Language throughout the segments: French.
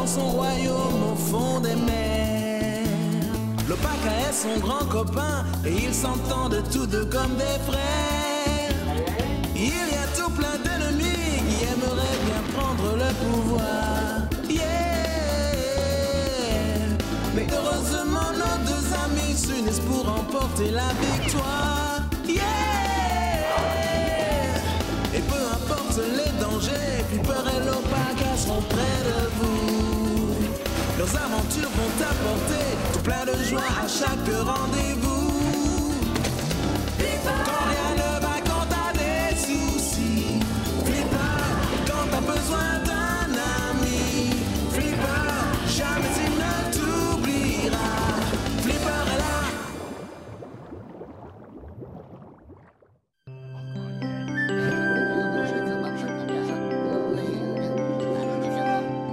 son royaume au fond des mers. L'Opaka est son grand copain et ils s'entendent tous deux comme des frères. Il y a tout plein d'ennemis qui aimeraient bien prendre le pouvoir. Mais heureusement nos deux amis s'unissent pour remporter la victoire. Et peu importe les dangers, Flipper et L'Opaka seront près de vous. Leurs aventures vont apporter tout plein de joie à chaque rendez-vous. Quand rien ne va, quand t'as des soucis, Flipper, quand t'as besoin d'un ami, Flipper, jamais il ne t'oubliera. Flipper est là.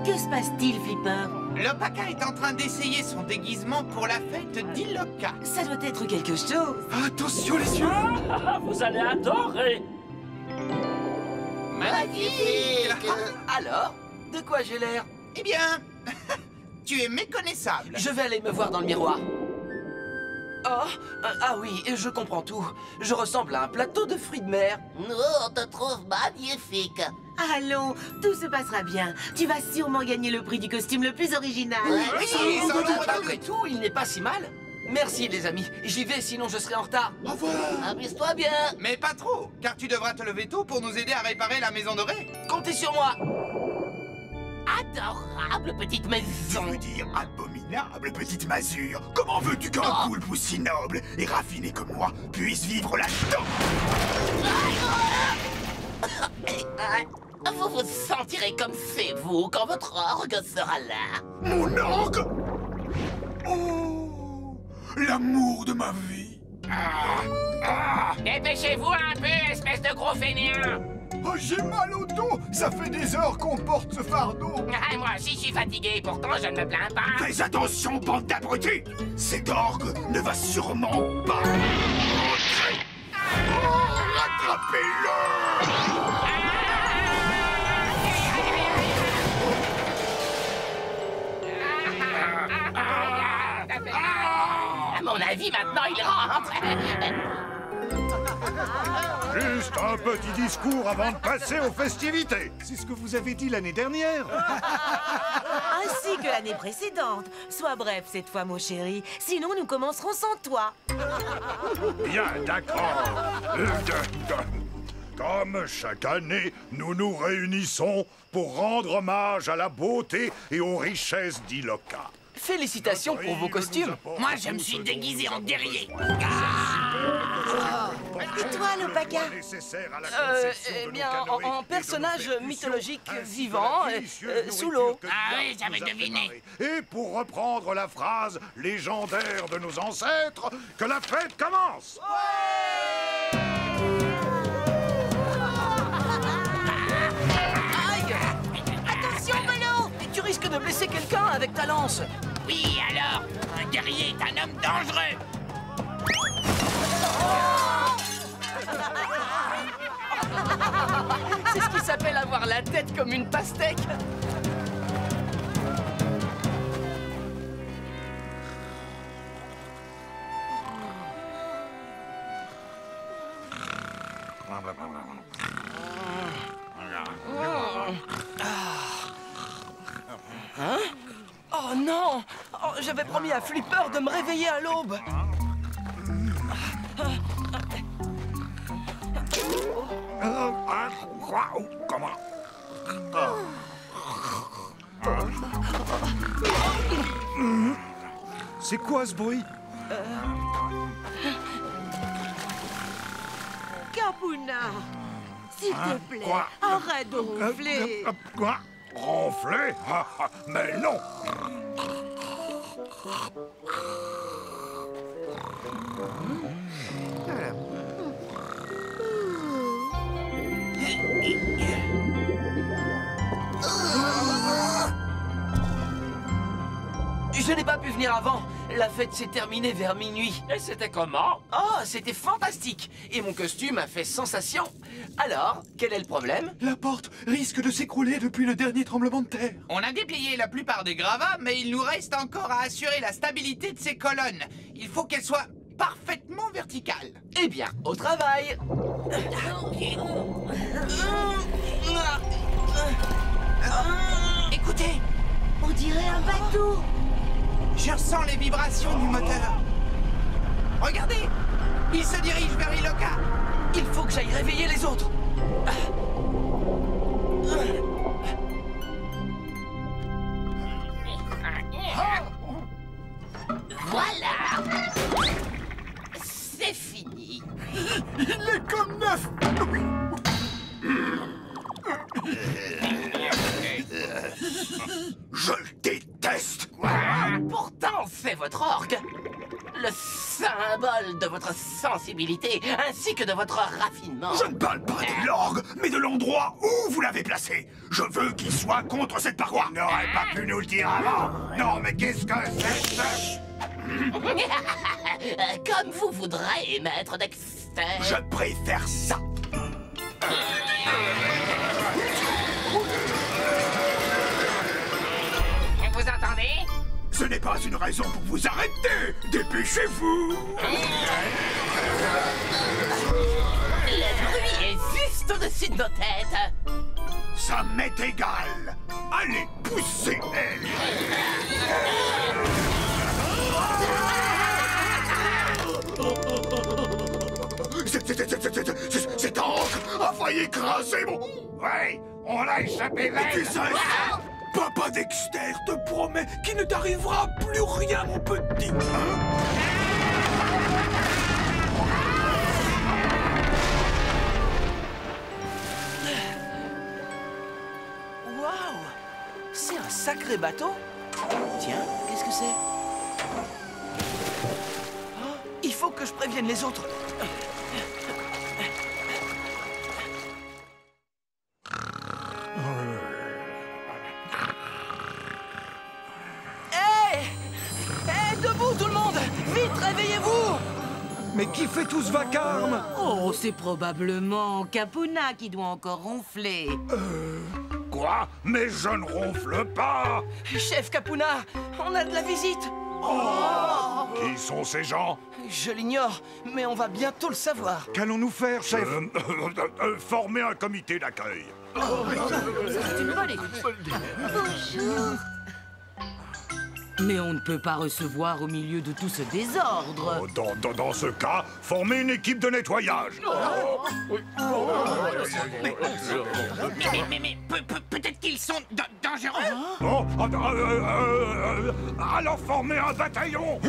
Que se passe-t-il, Flipper? L'Opaka est en train d'essayer son déguisement pour la fête d'Iloka. Ça doit être quelque chose. Attention les yeux! Vous allez adorer. Magnifique! Alors, de quoi j'ai l'air? Eh bien, tu es méconnaissable. Je vais aller me voir dans le miroir. Oh, ah oui, je comprends tout. Je ressemble à un plateau de fruits de mer. Nous, on te trouve magnifique. Allons, tout se passera bien. Tu vas sûrement gagner le prix du costume le plus original. Oui, sans doute. Après tout, il n'est pas si mal. Merci les amis, j'y vais sinon je serai en retard. Au revoir! Amuse-toi bien. Mais pas trop, car tu devras te lever tôt pour nous aider à réparer la maison dorée. Comptez sur moi. Adorable petite maison. Je veux dire abominable petite masure. Comment veux-tu qu'un poulpe aussi noble et raffiné comme moi puisse vivre là-dedans? Vous vous sentirez comme c'est vous quand votre orgue sera là. Mon orgue? Oh, l'amour de ma vie. Dépêchez-vous un peu, espèce de gros fainéant. Oh, j'ai mal au dos. Ça fait des heures qu'on porte ce fardeau. Ah, moi aussi, je suis fatigué, pourtant je ne me plains pas. Fais attention, bande d'abrutis. Cet orgue ne va sûrement pas rentrer. Oh, rattrapez-le. À mon avis, maintenant, il rentre. Juste un petit discours avant de passer aux festivités. C'est ce que vous avez dit l'année dernière. Ainsi que l'année précédente. Sois bref cette fois, mon chéri. Sinon, nous commencerons sans toi. Bien, d'accord. Comme chaque année, nous nous réunissons pour rendre hommage à la beauté et aux richesses d'Iloka. Félicitations pour vos costumes. Moi, je me suis déguisé en guerrier. Et toi, L'Opaka? Eh bien, en personnage mythologique vivant, sous l'eau. Ah oui, j'avais deviné. Et pour reprendre la phrase légendaire de nos ancêtres, que la fête commence. Aïe! Attention, Bolo! Tu risques de blesser quelqu'un avec ta lance. Oui, alors, un guerrier est un homme dangereux. C'est ce qui s'appelle avoir la tête comme une pastèque. Hein? Oh non! Oh, j'avais promis à Flipper de me réveiller à l'aube. Comment? C'est quoi ce bruit? Capuna! S'il te plaît, Quoi? arrête de ronfler. Quoi? Ronfler? Mais non! Je n'ai pas pu venir avant. La fête s'est terminée vers minuit. Et c'était comment? Oh, c'était fantastique. Et mon costume a fait sensation. Alors, quel est le problème? La porte risque de s'écrouler depuis le dernier tremblement de terre. On a déplié la plupart des gravats, mais il nous reste encore à assurer la stabilité de ces colonnes. Il faut qu'elles soient parfaitement verticales. Eh bien, au travail. Écoutez, On dirait un bateau. je ressens les vibrations du moteur. Regardez, il se dirige vers Iloka. Il faut que j'aille réveiller les autres. Voilà. C'est fini. Il est comme neuf. Je le déteste. Pourtant, c'est votre orgue. Le symbole de votre sensibilité, ainsi que de votre raffinement. Je ne parle pas de l'orgue, mais de l'endroit où vous l'avez placé. Je veux qu'il soit contre cette paroi. Il n'aurait pas pu nous le dire avant. Non, mais qu'est-ce que c'est ça? Comme vous voudrez, maître Dexter. Je préfère ça. Vous entendez? Ce n'est pas une raison pour vous arrêter. Dépêchez-vous. Le bruit est juste au-dessus de nos têtes. Ça m'est égal. Allez, poussez, elle. Cette encre a failli écraser mon... Ouais, on l'a échappé vite. Tu sais, Papa Dexter te promet qu'il ne t'arrivera plus rien, mon petit. Waouh! C'est un sacré bateau. Tiens, qu'est-ce que c'est? Oh, il faut que je prévienne les autres. Debout tout le monde! Vite, réveillez-vous! Mais qui fait tout ce vacarme? Oh, c'est probablement Capuna qui doit encore ronfler. Quoi? Mais je ne ronfle pas. Chef Capuna, on a de la visite! Qui sont ces gens? Je l'ignore, mais on va bientôt le savoir. Qu'allons-nous faire, chef? Former un comité d'accueil. C'est une bonne idée. Bonjour. Mais on ne peut pas recevoir au milieu de tout ce désordre. Dans ce cas, former une équipe de nettoyage. Mais peut-être qu'ils sont dangereux. Bon, alors former un bataillon.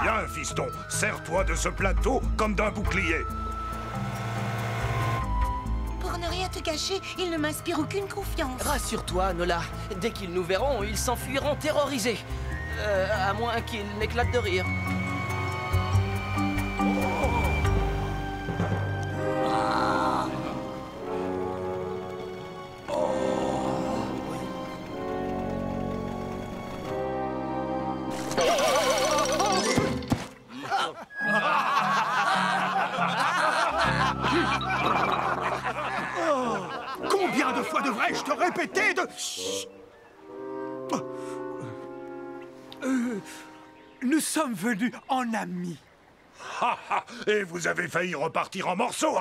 Viens, fiston, sers-toi de ce plateau comme d'un bouclier. Pour ne rien te cacher, il ne m'inspire aucune confiance. Rassure-toi, Nola. Dès qu'ils nous verront, ils s'enfuiront terrorisés. À moins qu'ils n'éclatent de rire. Combien de fois devrais-je te répéter de... Nous sommes venus en amis. Et vous avez failli repartir en morceaux.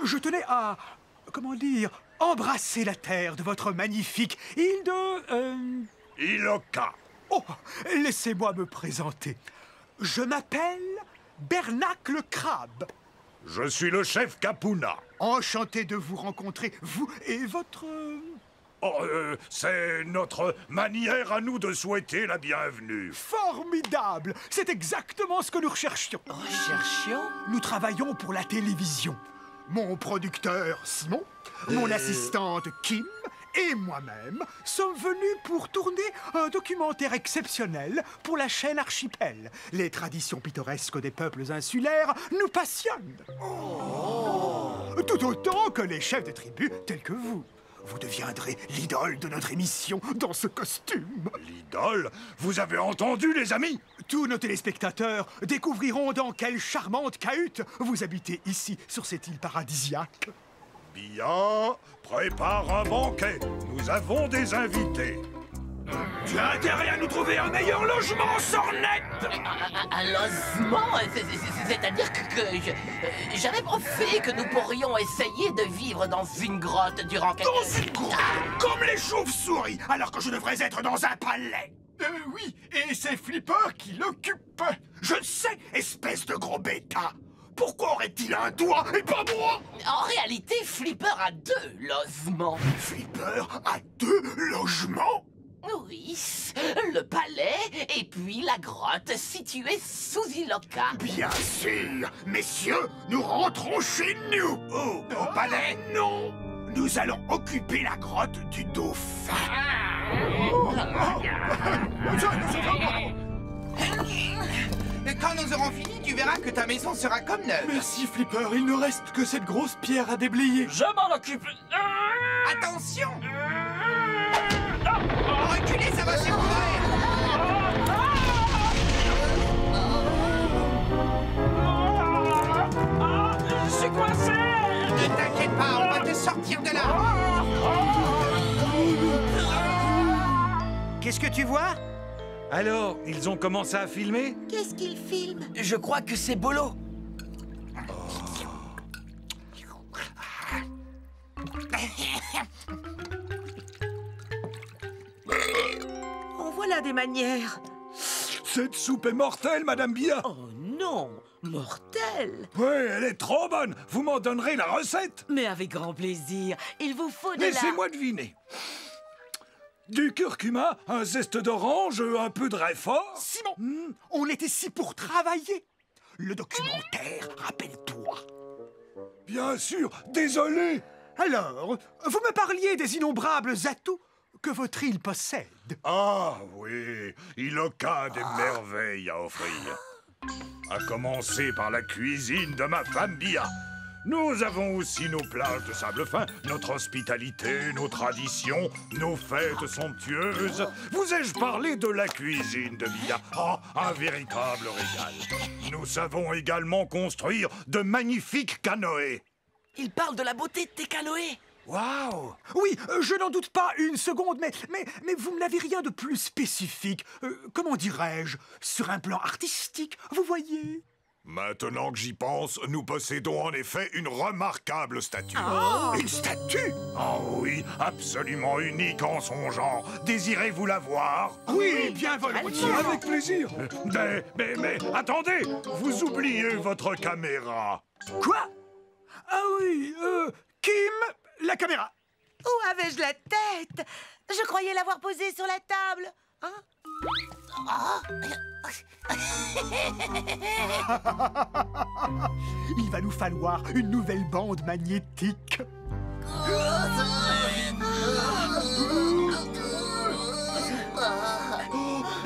Je tenais à, comment dire, embrasser la terre de votre magnifique île de... Iloka. Oh, laissez-moi me présenter. Je m'appelle Bernacle Crabe. Je suis le chef Capuna. Enchanté de vous rencontrer, vous et votre... Oh, c'est notre manière à nous de souhaiter la bienvenue. Formidable! C'est exactement ce que nous recherchions. Recherchions? Nous travaillons pour la télévision. Mon producteur, Simon, mon assistante, Kim, et moi-même sommes venus pour tourner un documentaire exceptionnel pour la chaîne Archipel. Les traditions pittoresques des peuples insulaires nous passionnent. Tout autant que les chefs de tribus tels que vous. vous deviendrez l'idole de notre émission dans ce costume. L'idole? Vous avez entendu, les amis? Tous nos téléspectateurs découvriront dans quelle charmante cahute vous habitez ici, sur cette île paradisiaque. Bia, prépare un banquet. Nous avons des invités. Tu as intérêt à nous trouver un meilleur logement, Sornette! Un logement? C'est-à-dire que j'avais pensé que nous pourrions essayer de vivre dans une grotte durant quelques... Dans une grotte, comme les chauves-souris, alors que je devrais être dans un palais. Oui, et c'est Flipper qui l'occupe. Je le sais, espèce de gros bêta. Pourquoi aurait-il un doigt et pas moi? En réalité, Flipper a 2 logements. Flipper a 2 logements? Oui, le palais et puis la grotte située sous Iloka. Bien sûr. Messieurs, nous rentrons chez nous. Oh, au palais, non. Nous allons occuper la grotte du dauphin. Et quand nous aurons fini, tu verras que ta maison sera comme neuve. Merci, Flipper. Il ne reste que cette grosse pierre à déblayer. Je m'en occupe. Attention! Reculez, ça va s'effondrer! Je suis coincé. Ne t'inquiète pas, on va te sortir de là! Qu'est-ce que tu vois? Alors, ils ont commencé à filmer? Qu'est-ce qu'il filme? Je crois que c'est Bolo. Oh, voilà des manières. Cette soupe est mortelle, Madame Bia. Oh non, mortel. Oui, elle est trop bonne. Vous m'en donnerez la recette? Mais avec grand plaisir. Il vous faut de la... Laissez-moi deviner. Du curcuma, un zeste d'orange, un peu de réfort. Simon, on est ici pour travailler. Le documentaire, rappelle-toi. Bien sûr, désolé. Alors, vous me parliez des innombrables atouts que votre île possède. Ah oui, Iloka a des merveilles à offrir. À commencer par la cuisine de ma femme Bia. Nous avons aussi nos plages de sable fin, notre hospitalité, nos traditions, nos fêtes somptueuses. Vous ai-je parlé de la cuisine de Bia? Oh, un véritable régal. Nous savons également construire de magnifiques canoës. Il parle de la beauté de tes canoës. Waouh! Oui, je n'en doute pas une seconde, mais vous n'avez rien de plus spécifique. Comment dirais-je? Sur un plan artistique, vous voyez? Maintenant que j'y pense, nous possédons en effet une remarquable statue. Une statue? Oh oui, absolument unique en son genre. Désirez-vous la voir? Oui, bien volontiers. Avec plaisir. Mais attendez, vous oubliez votre caméra. Quoi? Ah oui, Kim, la caméra. Où avais-je la tête? Je croyais l'avoir posée sur la table. Hein? Il va nous falloir une nouvelle bande magnétique.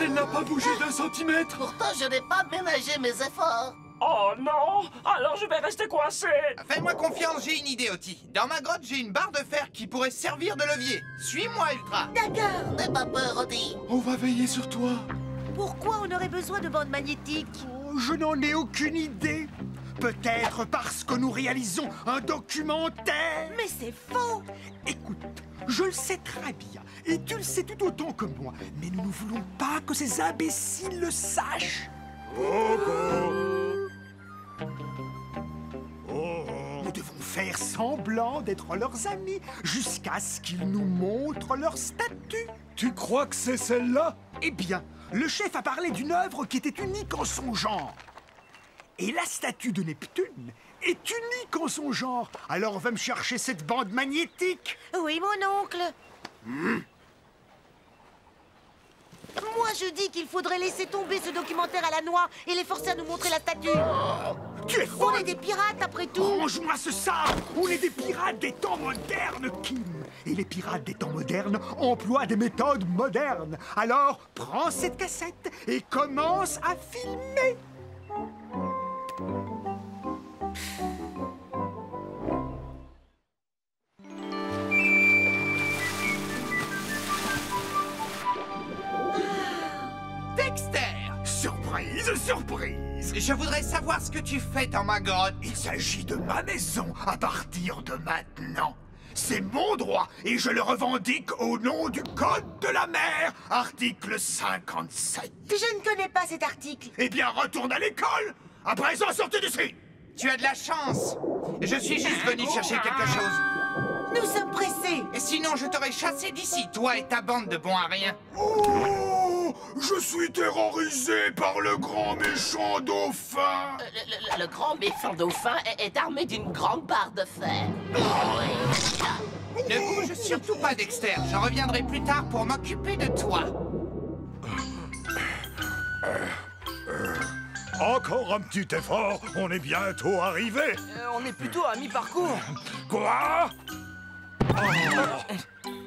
Elle n'a pas bougé d'un centimètre. Pourtant, je n'ai pas ménagé mes efforts. Oh non. Alors je vais rester coincé. Fais-moi confiance, j'ai une idée, Oti. Dans ma grotte, j'ai une barre de fer qui pourrait servir de levier. Suis-moi, Ultra. D'accord. N'aie pas peur, Oti. On va veiller sur toi. Pourquoi on aurait besoin de bande magnétique? Je n'en ai aucune idée. Peut-être parce que nous réalisons un documentaire. Mais c'est faux. Écoute, je le sais très bien, et tu le sais tout autant que moi, mais nous ne voulons pas que ces imbéciles le sachent. Nous devons faire semblant d'être leurs amis jusqu'à ce qu'ils nous montrent leur statut. Tu crois que c'est celle-là? Eh bien, le chef a parlé d'une œuvre qui était unique en son genre. Et la statue de Neptune est unique en son genre. Alors va me chercher cette bande magnétique. Oui, mon oncle. Moi, je dis qu'il faudrait laisser tomber ce documentaire à la noix et les forcer à nous montrer la statue. Tu es On folle. est des pirates, après tout. Range-moi ce sabre. On est des pirates des temps modernes, Kim. Et les pirates des temps modernes emploient des méthodes modernes. Alors, prends cette cassette et commence à filmer. surprise. Je voudrais savoir ce que tu fais dans ma grotte. Il s'agit de ma maison à partir de maintenant. C'est mon droit et je le revendique au nom du Code de la mer, article 57. Je ne connais pas cet article. Eh bien, retourne à l'école. À présent, sortez d'ici. Tu as de la chance. Je suis juste venu chercher quelque chose. Nous sommes pressés. Et sinon, je t'aurais chassé d'ici, toi et ta bande de bons à rien. Oh, je suis terrorisé par le grand méchant dauphin. Le grand méchant dauphin est armé d'une grande barre de fer. Ne bouge surtout pas, Dexter. Je reviendrai plus tard pour m'occuper de toi. Encore un petit effort, on est bientôt arrivé. On est plutôt à mi-parcours. Quoi?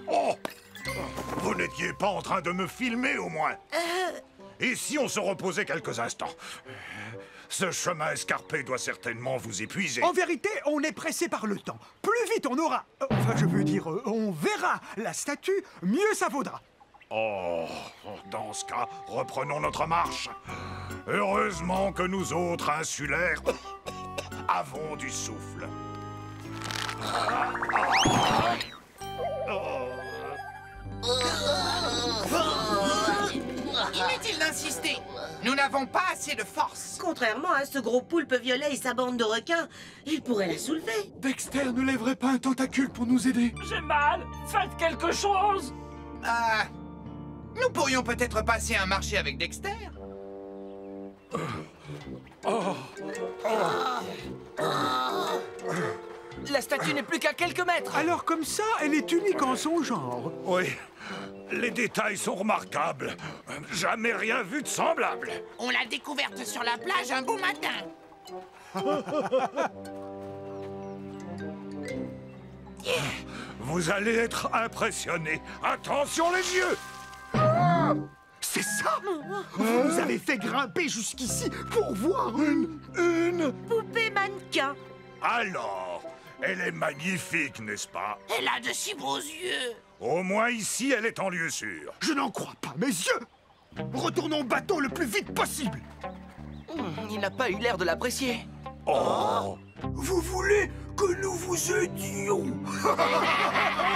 Oh! Vous n'étiez pas en train de me filmer, au moins? Et si on se reposait quelques instants? Ce chemin escarpé doit certainement vous épuiser. En vérité, on est pressé par le temps. Plus vite on aura... Enfin, je veux dire, on verra la statue, mieux ça vaudra. Oh, dans ce cas, reprenons notre marche. Heureusement que nous autres insulaires avons du souffle. Inutile d'insister. Nous n'avons pas assez de force. Contrairement à ce gros poulpe violet et sa bande de requins, il pourrait la soulever. Dexter ne lèverait pas un tentacule pour nous aider. J'ai mal. Faites quelque chose. Nous pourrions peut-être passer un marché avec Dexter. La statue n'est plus qu'à quelques mètres. Alors comme ça, elle est unique en son genre. Oui, les détails sont remarquables. Jamais rien vu de semblable. On l'a découverte sur la plage un beau matin. Vous allez être impressionnés. Attention les yeux! C'est ça? Vous nous avez fait grimper jusqu'ici pour voir une... Poupée mannequin. Alors, elle est magnifique, n'est-ce pas? Elle a de si beaux yeux. Au moins ici, elle est en lieu sûr. Je n'en crois pas mes yeux. Retournons au bateau le plus vite possible. Il n'a pas eu l'air de l'apprécier. Oh! Vous voulez que nous vous aidions?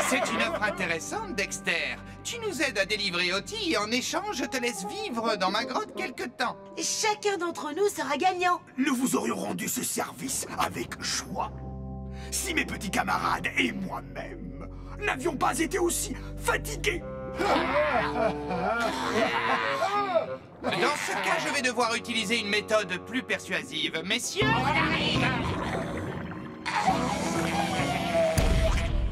C'est une offre intéressante, Dexter. Tu nous aides à délivrer Ottie et en échange, je te laisse vivre dans ma grotte quelque temps. Chacun d'entre nous sera gagnant. Nous vous aurions rendu ce service avec joie. Si mes petits camarades et moi-même n'avions pas été aussi fatigués. Dans ce cas, je vais devoir utiliser une méthode plus persuasive. Messieurs,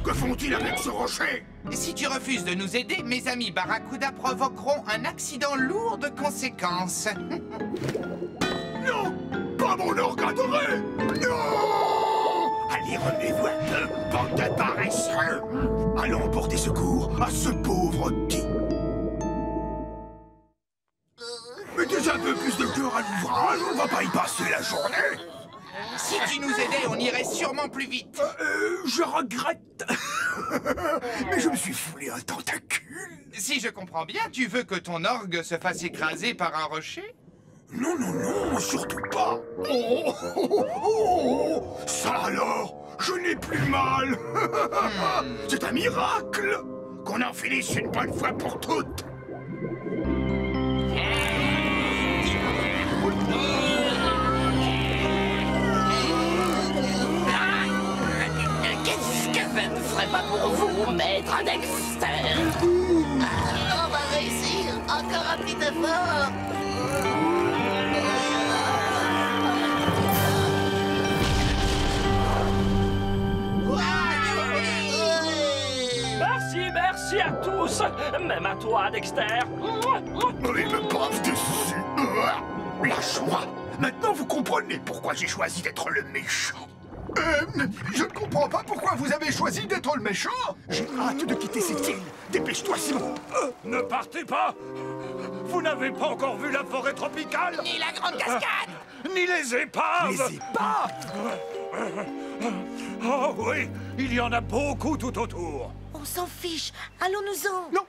Que font-ils avec ce rocher? si tu refuses de nous aider, mes amis Barracuda provoqueront un accident lourd de conséquences. Non! Pas mon orgue adoré! Non! Allez, remuez-vous un peu, bande de paresseux! Allons porter secours à ce pauvre Ottie. Mettez un peu plus de cœur à l'ouvrage, on va pas y passer la journée! Si tu nous aidais, on irait sûrement plus vite. Je regrette. Mais je me suis foulé un tentacule. Si je comprends bien, tu veux que ton orgue se fasse écraser par un rocher? Non, non, non, surtout pas. Oh, oh, oh, oh. Ça alors, je n'ai plus mal. C'est un miracle. Qu'on en finisse une bonne fois pour toutes. Qu'est-ce que je ne ferai pas pour vous, maître Dexter? On va réussir. Encore un petit effort. Merci à tous, même à toi, Dexter. Il me bave dessus. Lâche-moi. Maintenant, vous comprenez pourquoi j'ai choisi d'être le méchant. Je ne comprends pas pourquoi vous avez choisi d'être le méchant. J'ai hâte de quitter cette île. Dépêche-toi, Simon. Ne partez pas! Vous n'avez pas encore vu la forêt tropicale? Ni la grande cascade. Ni les épaves! Les épaves? Oh oui, il y en a beaucoup tout autour. On s'en fiche. Allons-nous-en. Non,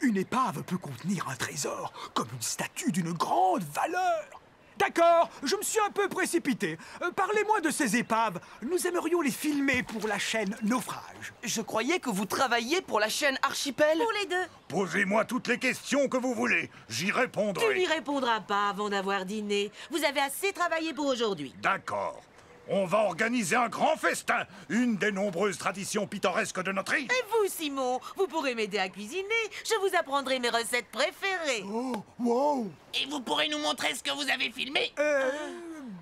Une épave peut contenir un trésor, comme une statue d'une grande valeur. D'accord, je me suis un peu précipité. Parlez-moi de ces épaves. Nous aimerions les filmer pour la chaîne Naufrage. Je croyais que vous travailliez pour la chaîne Archipel. Pour les deux. Posez-moi toutes les questions que vous voulez. J'y répondrai. Tu n'y répondras pas avant d'avoir dîné. Vous avez assez travaillé pour aujourd'hui. D'accord. On va organiser un grand festin, une des nombreuses traditions pittoresques de notre île. Et vous, Simon, vous pourrez m'aider à cuisiner. Je vous apprendrai mes recettes préférées. Oh, wow! Et vous pourrez nous montrer ce que vous avez filmé?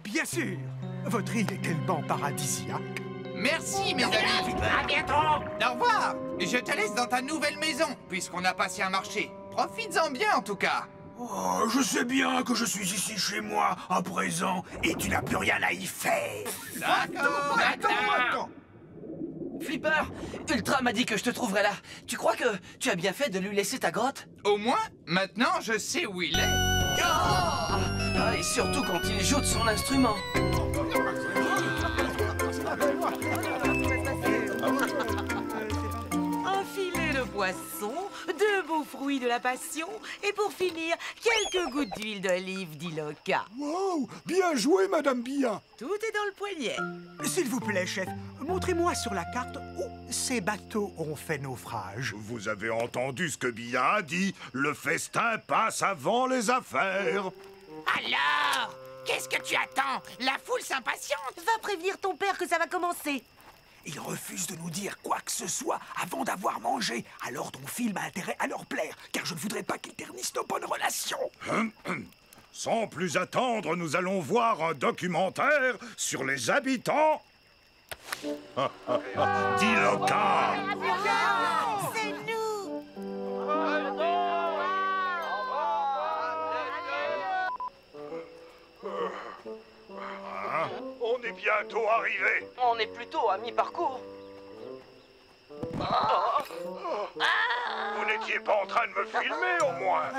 Bien sûr. Votre île est tellement paradisiaque. Merci, mes amis. À bientôt! Au revoir. Je te laisse dans ta nouvelle maison, puisqu'on a passé un marché. Profites-en bien, en tout cas. Oh, je sais bien que je suis ici chez moi, à présent, et tu n'as plus rien à y faire. D'accord. Flipper, Ultra m'a dit que je te trouverais là. Tu crois que tu as bien fait de lui laisser ta grotte? Au moins, maintenant, je sais où il est. Ah, et surtout quand il joue de son instrument. Un filet de poisson, 2 beaux fruits de la passion, et pour finir, quelques gouttes d'huile d'olive d'Iloca. Wow! Bien joué, Madame Bia. Tout est dans le poignet. S'il vous plaît, chef, montrez-moi sur la carte où ces bateaux ont fait naufrage. Vous avez entendu ce que Bia a dit. Le festin passe avant les affaires. Alors, qu'est-ce que tu attends? La foule s'impatiente. Va prévenir ton père que ça va commencer. Ils refusent de nous dire quoi que ce soit avant d'avoir mangé. Alors ton film a intérêt à leur plaire, car je ne voudrais pas qu'ils ternissent nos bonnes relations. Sans plus attendre, nous allons voir un documentaire sur les habitants d'Iloca. C'est nous. On est bientôt arrivé. On est plutôt à mi-parcours. Vous n'étiez pas en train de me filmer, au moins.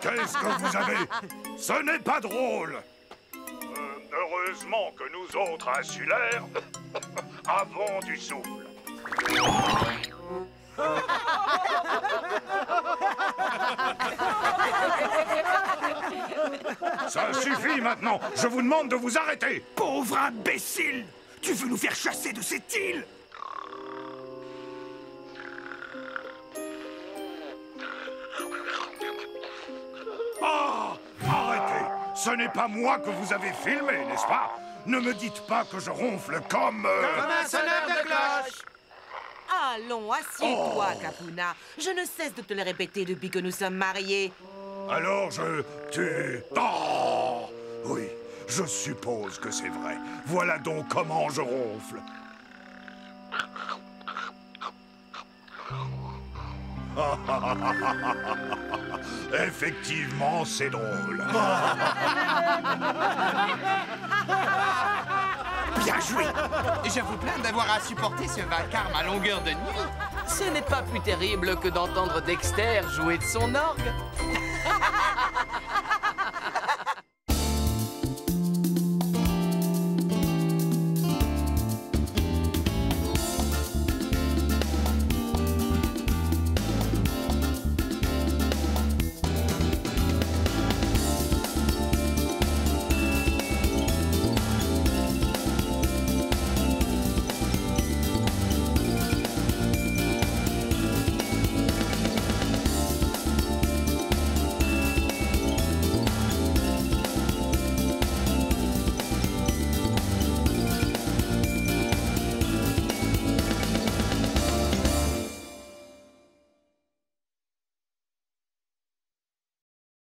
Qu'est-ce que vous avez? Ce n'est pas drôle. Heureusement que nous autres insulaires avons du souffle. Ça suffit maintenant. Je vous demande de vous arrêter. Pauvre imbécile! Tu veux nous faire chasser de cette île? Ah! Arrêtez! Ce n'est pas moi que vous avez filmé, n'est-ce pas? Ne me dites pas que je ronfle comme un sonneur de cloche. Allons, assieds-toi, Capuna. Je ne cesse de te le répéter depuis que nous sommes mariés. Alors Oh! Oui, je suppose que c'est vrai. Voilà donc comment je ronfle. Effectivement, c'est drôle. Bien joué. Je vous plains d'avoir à supporter ce vacarme à longueur de nuit. Ce n'est pas plus terrible que d'entendre Dexter jouer de son orgue.